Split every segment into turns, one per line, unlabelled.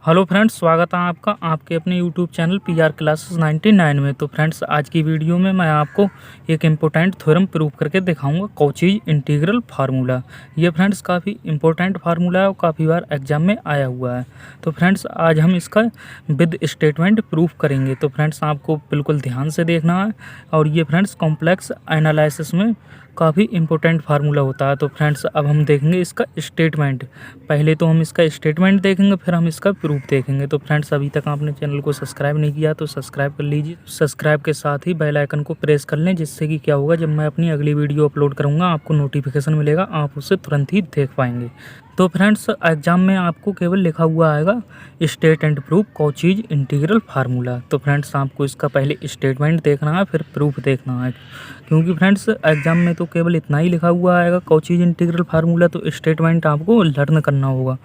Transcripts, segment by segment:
Hello friends, स्वागत है आपका आपके अपने यूट्यूब चैनल पीआर क्लासेस 99 में। तो फ्रेंड्स, आज की वीडियो में मैं आपको एक इम्पोर्टेंट थ्योरम प्रूव करके दिखाऊंगा, कॉची इंटीग्रल फार्मूला। ये फ्रेंड्स काफ़ी इम्पोर्टेंट फार्मूला है और काफ़ी बार एग्जाम में आया हुआ है। तो फ्रेंड्स, आज हम इसका विद स्टेटमेंट प्रूफ करेंगे। तो फ्रेंड्स, आपको बिल्कुल ध्यान से देखना है। और ये फ्रेंड्स कॉम्प्लेक्स एनालिसिस में काफ़ी इंपॉर्टेंट फार्मूला होता है। तो फ्रेंड्स, अब हम देखेंगे इसका स्टेटमेंट। पहले तो हम इसका स्टेटमेंट देखेंगे, फिर हम इसका प्रूफ देखेंगे। तो फ्रेंड्स, अभी तक आपने चैनल को सब्सक्राइब नहीं किया तो सब्सक्राइब कर लीजिए। सब्सक्राइब के साथ ही बेल आइकन को प्रेस कर लें, जिससे कि क्या होगा, जब मैं अपनी अगली वीडियो अपलोड करूँगा आपको नोटिफिकेशन मिलेगा, आप उसे तुरंत ही देख पाएंगे। तो फ्रेंड्स, एग्जाम में आपको केवल लिखा हुआ आएगा state and proof Cauchy's integral formula. तो फ्रेंड्स, आपको इसका पहले स्टेटमेंट देखना है, फिर प्रूफ देखना है। क्योंकि फ्रेंड्स, एग्जाम में तो केवल इतना ही लिखा हुआ आएगा कॉचीज इंटीग्रल फार्मूला, तो स्टेटमेंट आपको लर्न करना होगा।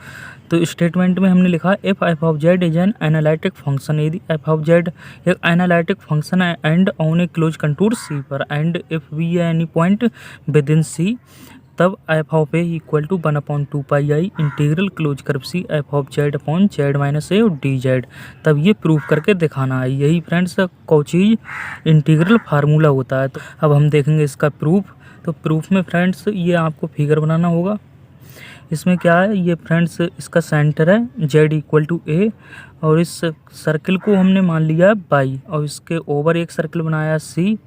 तो स्टेटमेंट में हमने लिखा F F of Z is an analytic function. यदि एफ ऑफ जेड एक एनालिटिक फंक्शन है and on a close contour C पर, and if we any point within C, तब F of A equal to 1/2 pi integral close curve C F of Z upon Z minus A और D Z. तब ये proof करके दिखाना है। यही friends Cauchy integral formula होता है। तो अब हम देखेंगे इसका प्रूफ। तो प्रूफ में फ्रेंड्स ये आपको फिगर बनाना होगा। इसमें क्या है, ये फ्रेंड्स इसका सेंटर है जेड इक्वल टू ए, और इस सर्किल को हमने मान लिया है बाई, और इसके ओवर एक सर्किल बनाया सी।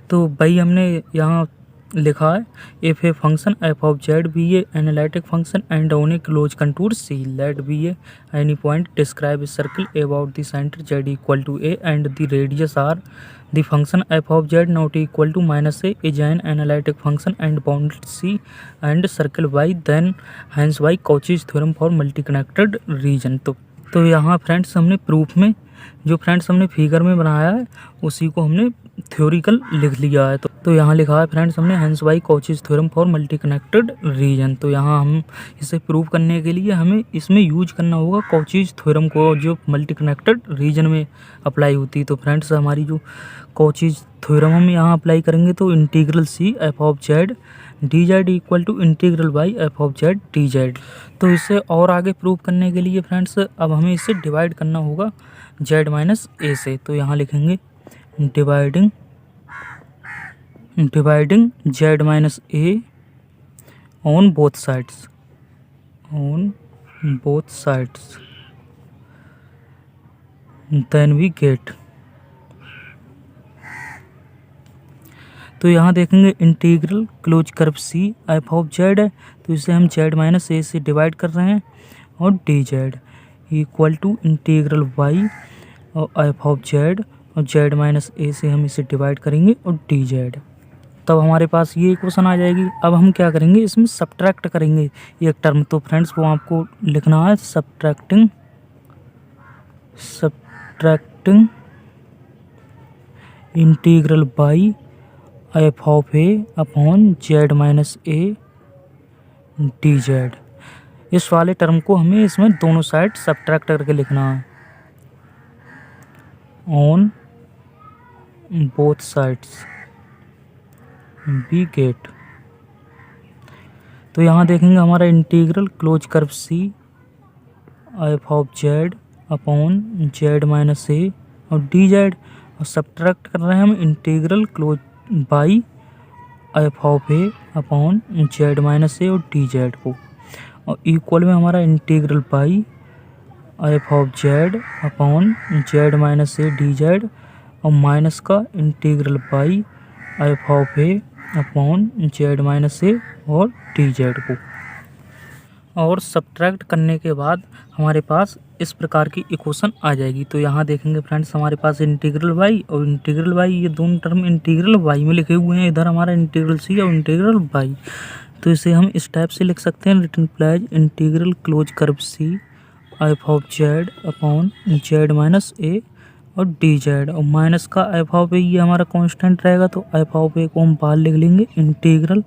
तो बाई हमने यहाँ लिखा है if a function F of Z be a analytic function and on a close contour C, let be a any point describe a circle about the centre Z equal to A and the radius R, the function F of Z not equal to minus A is an analytic function and bounded C and circle Y, then hence by Cauchy's theorem for multi connected region. तो यहाँ friends हमने proof में जो friends हमने figure में बनाया है उसी को हमने थ्योरिकल लिख लिया है। तो यहाँ लिखा है फ्रेंड्स हमने hence by Cauchy's theorem for multi connected region. तो यहाँ हम इसे प्रूव करने के लिए हमें इसमें यूज करना होगा कॉचीज थ्योरम को, जो मल्टी कनेक्टेड रीजन में अप्लाई होती है। तो फ्रेंड्स, हमारी जो कॉचीज थ्योरम हम यहाँ अप्लाई करेंगे तो integral C F of Z D Z equal to integral Y F of Z D Z. तो इसे और आगे प्रूव करने के लिए फ्रेंड्स अब हमें इसे डिवाइड करना होगा जेड माइनस ए से। तो यहाँ लिखेंगे dividing Z minus A on both sides, then we get. तो यहाँ देखेंगे integral close curve C F of Z है, तो इसे हम जेड माइनस ए से डिवाइड कर रहे हैं, और D Z equal to integral Y और एफ ऑफ जेड, और जेड माइनस ए से हम इसे डिवाइड करेंगे और डी जेड। तब हमारे पास ये इक्वेशन आ जाएगी। अब हम क्या करेंगे, इसमें सब्ट्रैक्ट करेंगे एक टर्म। तो फ्रेंड्स, वो आपको लिखना है subtracting integral by F of A upon Z minus A D Z. इस वाले टर्म को हमें इसमें दोनों साइड सब्ट्रैक्ट करके लिखना है on both sides we get. तो यहाँ देखेंगे हमारा integral close curve C F of Z upon Z minus A और डी जेड, और सब्ट्रैक्ट कर रहे हैं हम integral close by F of A upon Z minus A और डी जेड को, और इक्वल में हमारा integral by F of Z upon Z minus A D Z, और माइनस का integral by F of A upon Z minus A और D Z को। और सब्ट्रैक्ट करने के बाद हमारे पास इस प्रकार की इक्वेशन आ जाएगी। तो यहाँ देखेंगे फ्रेंड्स, हमारे पास इंटीग्रल वाई और इंटीग्रल वाई, ये दोनों टर्म इंटीग्रल वाई में लिखे हुए हैं। इधर हमारा इंटीग्रल सी और इंटीग्रल वाई। तो इसे हम इस टाइप से लिख सकते हैं, रिटन प्लाइज integral close curve C F of Z upon Z minus A और डी जेड, और माइनस का एफ ऑफ ए ये हमारा कांस्टेंट रहेगा। तो एफ ऑफ ए को हम बाहर लिख लेंगे integral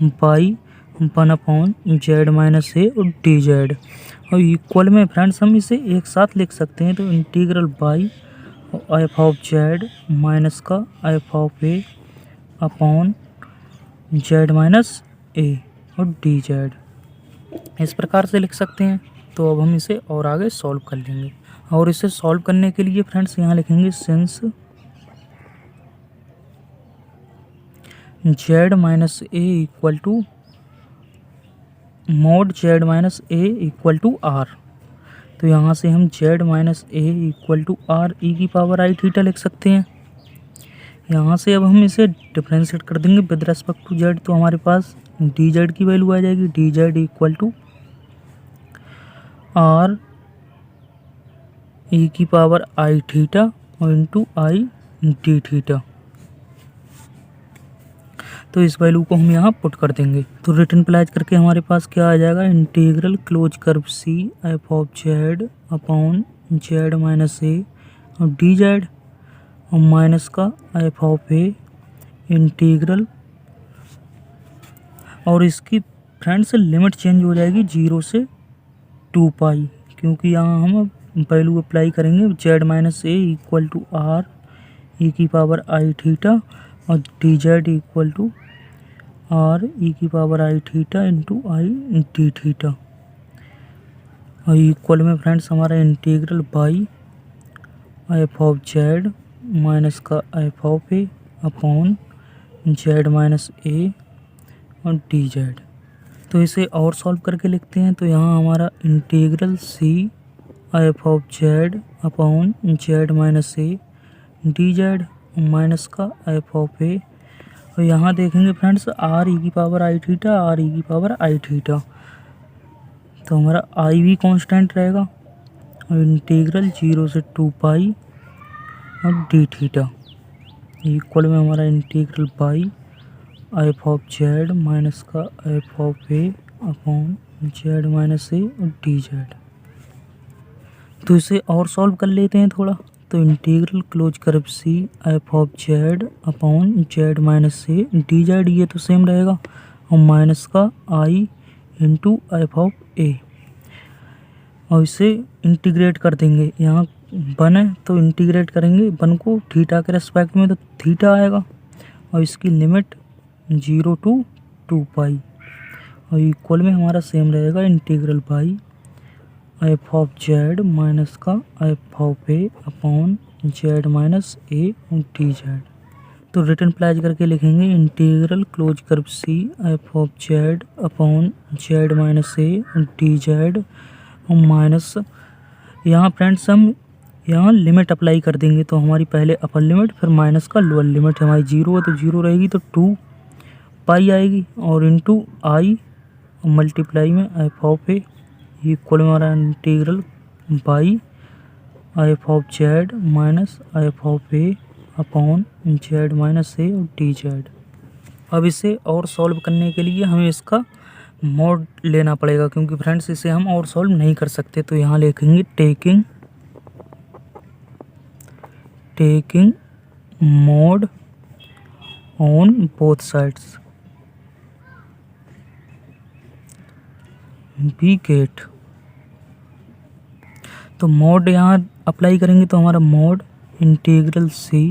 by 1 Z minus A और डी जेड, और इक्वल में फ्रेंड्स हम इसे एक साथ लिख सकते हैं। तो integral by F of Z minus का F of A upon Z minus A और डी जेड, इस प्रकार से लिख सकते हैं। तो अब हम इसे और आगे सॉल्व कर लेंगे। और इसे सॉल्व करने के लिए फ्रेंड्स यहाँ लिखेंगे since z minus A equal to mod z minus A equal to R. तो यहाँ से हम z minus A equal to R E की पावर आई थीटा लिख सकते हैं। यहाँ से अब हम इसे डिफ्रेंशिएट कर देंगे विद रेस्पेक्ट टू z, तो हमारे पास dz की वैल्यू आ जाएगी dz equal to R E की पावर आई थीटा और इंटू आई डी थीटा। तो इस वैल्यू को हम यहाँ पुट कर देंगे। तो रिटर्न प्लाइज करके हमारे पास क्या आ जाएगा, integral close curve C F of Z upon Z minus A और डी जेड और माइनस का एफ ऑफ ए इंटीग्रल, और इसकी फ्रेंड्स लिमिट चेंज हो जाएगी 0 से 2 पाई, क्योंकि यहाँ हम वैल्यू अप्लाई करेंगे Z minus A equal to R E की पावर आई थीटा और D Z equal to R E की power I theta into I D theta, और इक्वल में फ्रेंड्स हमारा integral by F of Z minus का F of A upon Z minus A और D Z. तो इसे और सॉल्व करके लिखते हैं। तो यहाँ हमारा integral C F of Z upon Z minus A D Z minus का एफ ऑफ ए, और यहाँ देखेंगे फ्रेंड्स आर ई की power I theta R E की पावर आई थीटा, तो हमारा आई भी कांस्टेंट रहेगा और इंटीग्रल 0 से 2 पाई और डी थीटा इक्वल में हमारा integral by F of Z minus का F of A upon Z minus A और डी जेड। तो इसे और सॉल्व कर लेते हैं थोड़ा। तो integral close curve C F of Z upon Z minus A D Z, ये तो सेम रहेगा, और माइनस का I into F of A, और इसे इंटीग्रेट कर देंगे। यहाँ 1 है तो इंटीग्रेट करेंगे 1 को थीटा के रेस्पेक्ट में, तो थीटा आएगा, और इसकी लिमिट 0 to 2 पाई, और इक्वल में हमारा सेम रहेगा integral by F of Z minus का F of A upon Z minus A और डी जेड। तो रिटर्न प्लाइज करके लिखेंगे integral close curve C F of Z upon Z minus A और डी जेड और माइनस, यहाँ फ्रेंड्स हम यहाँ लिमिट अप्लाई कर देंगे। तो हमारी पहले अपर लिमिट फिर माइनस का लोअर लिमिट, हमारी 0 है तो 0 रहेगी, तो 2 पाई आएगी और इंटू आई मल्टीप्लाई में एफ ऑफ ए इक्वल में हमारा integral by F of Z minus F of A upon Z minus A और डी जेड। अब इसे और सॉल्व करने के लिए हमें इसका मॉड लेना पड़ेगा, क्योंकि फ्रेंड्स इसे हम और सॉल्व नहीं कर सकते। तो यहाँ लिखेंगे taking mod on both sides we get. तो मॉड यहाँ अप्लाई करेंगे तो हमारा mod integral C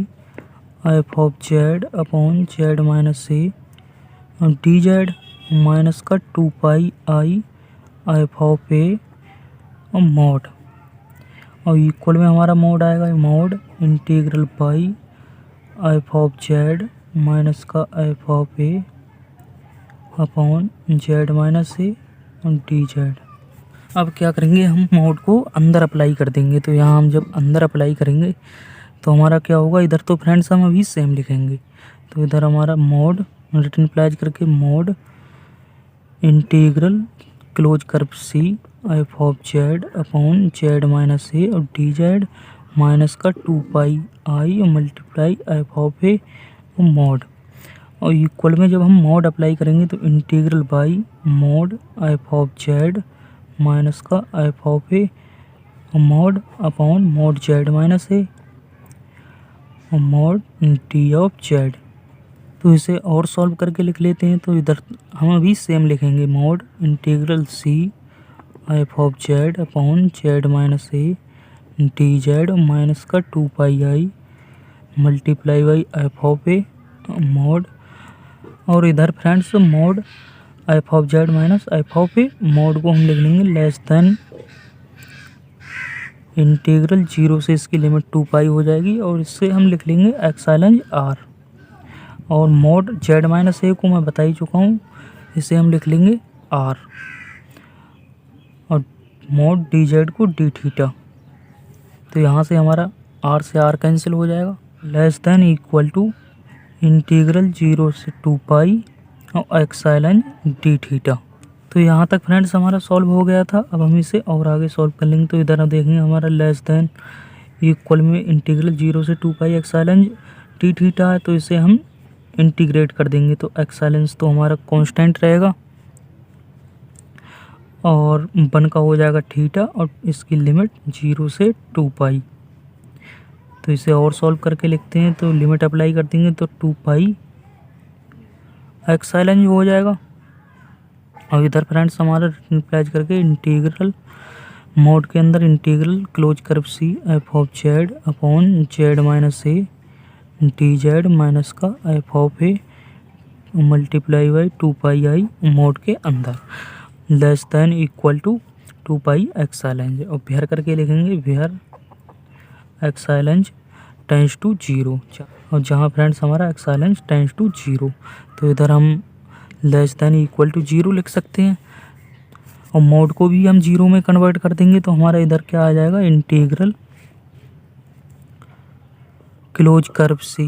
F of Z upon Z minus A और डी जेड माइनस का 2 pi I F of A और मॉड, और इक्वल में हमारा मॉड आएगा mod integral by F of Z minus का F of A upon Z minus A और D Z. अब क्या करेंगे, हम मॉड को अंदर अप्लाई कर देंगे। तो यहाँ हम जब अंदर अप्लाई करेंगे तो हमारा क्या होगा, इधर तो फ्रेंड्स हम अभी सेम लिखेंगे। तो इधर हमारा मॉड रिटर्न अप्लाई करके mod integral close curve C F of Z upon Z minus A और डी जेड माइनस का 2 पाई आई और मल्टीप्लाई एफ ऑफ ए और मॉड, और इक्वल में जब हम मॉड अप्लाई करेंगे तो integral by mod F of Z minus का एफ ऑफ ए और mod upon mod Z minus A और मॉड डी ऑफ जेड। तो इसे और सॉल्व करके लिख लेते हैं। तो इधर हम अभी सेम लिखेंगे mod integral C F of Z upon Z minus A D Z minus का 2 pi I multiply by F of A mod, और इधर friends mod F of Z minus F of A, mod को हम लिख लेंगे less than integral 0 से इसकी limit 2 पाई हो जाएगी और इससे हम लिख लेंगे एक्साइलेंज आर। और मॉड जेड माइनस ए को मैं बता ही चुका हूँ, इसे हम लिख लेंगे आर। और मॉड डी जेड को डी थीटा। तो यहाँ से हमारा आर से आर कैंसिल हो जाएगा। Less than equal to integral 0 से 2 पाई और एक्साइलेंज डी थीटा। तो यहाँ तक फ्रेंड्स हमारा सॉल्व हो गया था। अब हम इसे और आगे सॉल्व कर लेंगे। तो इधर हम देखेंगे हमारा लेस देन इक्वल में इंटीग्रल 0 से 2 पाई एक्साइलेंज डी थीटा है, तो इसे हम इंटीग्रेट कर देंगे। तो एक्साइलेंज तो हमारा कांस्टेंट रहेगा और 1 का हो जाएगा थीटा और इसकी लिमिट 0 से 2 पाई। तो इसे और सॉल्व करके लिखते हैं। तो लिमिट अप्लाई कर देंगे तो 2 पाई एक्साइलेंज हो जाएगा। और इधर फ्रेंड्स हमारा अप्लाई करके इंटीग्रल मोड के अंदर integral close curve C F of Z upon Z minus A D Z minus का F of A multiply by 2 pi I mod के अंदर less than equal to 2 pi एक्साइलेंज। और where करके लिखेंगे वेयर एक्साइलेंज टेंस टू 0। और जहाँ friends हमारा एक्साइलेंज टेंस टू 0, तो इधर हम लेस देन इक्वल टू 0 लिख सकते हैं। और मोड को भी हम 0 में कन्वर्ट कर देंगे तो हमारा इधर क्या आ जाएगा, integral close curve C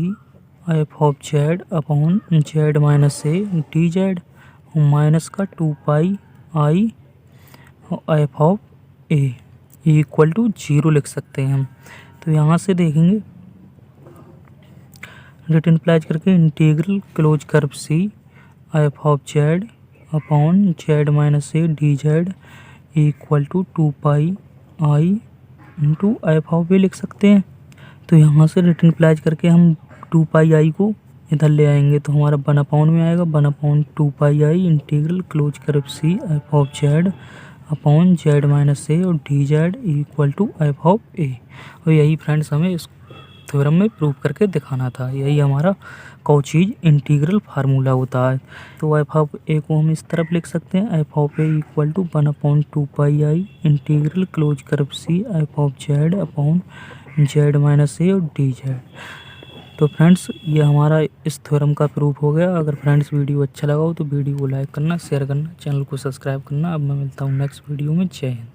F of Z upon Z minus A D Z minus का 2 pi I F of A equal to 0 लिख सकते हैं हम। तो यहाँ से देखेंगे रिटर्न अप्लाई करके integral close curve C F of Z upon Z minus A D Z equal to 2 pi I into F of A लिख सकते हैं। तो यहाँ से रिटर्न अप्लाई करके हम 2 पाई आई को इधर ले आएंगे तो हमारा 1 में आएगा 1/2 pi I integral close curve C F of Z upon Z minus A और D Z equal to F of A. और यही फ्रेंड्स हमें इस थ्योरम में प्रूव करके दिखाना था। यही हमारा कॉचीज इंटीग्रल फार्मूला होता है। तो एफ ऑफ ए को हम इस तरफ लिख सकते हैं, F of A equal to 1/2 pi I integral close curve C F of Z upon Z minus A और डी जेड। तो फ्रेंड्स ये हमारा इस थ्योरम का प्रूफ हो गया। अगर फ्रेंड्स वीडियो अच्छा लगा हो तो वीडियो को लाइक करना, शेयर करना, चैनल को सब्सक्राइब करना। अब मैं मिलता हूँ नेक्स्ट वीडियो में। जय हिंद।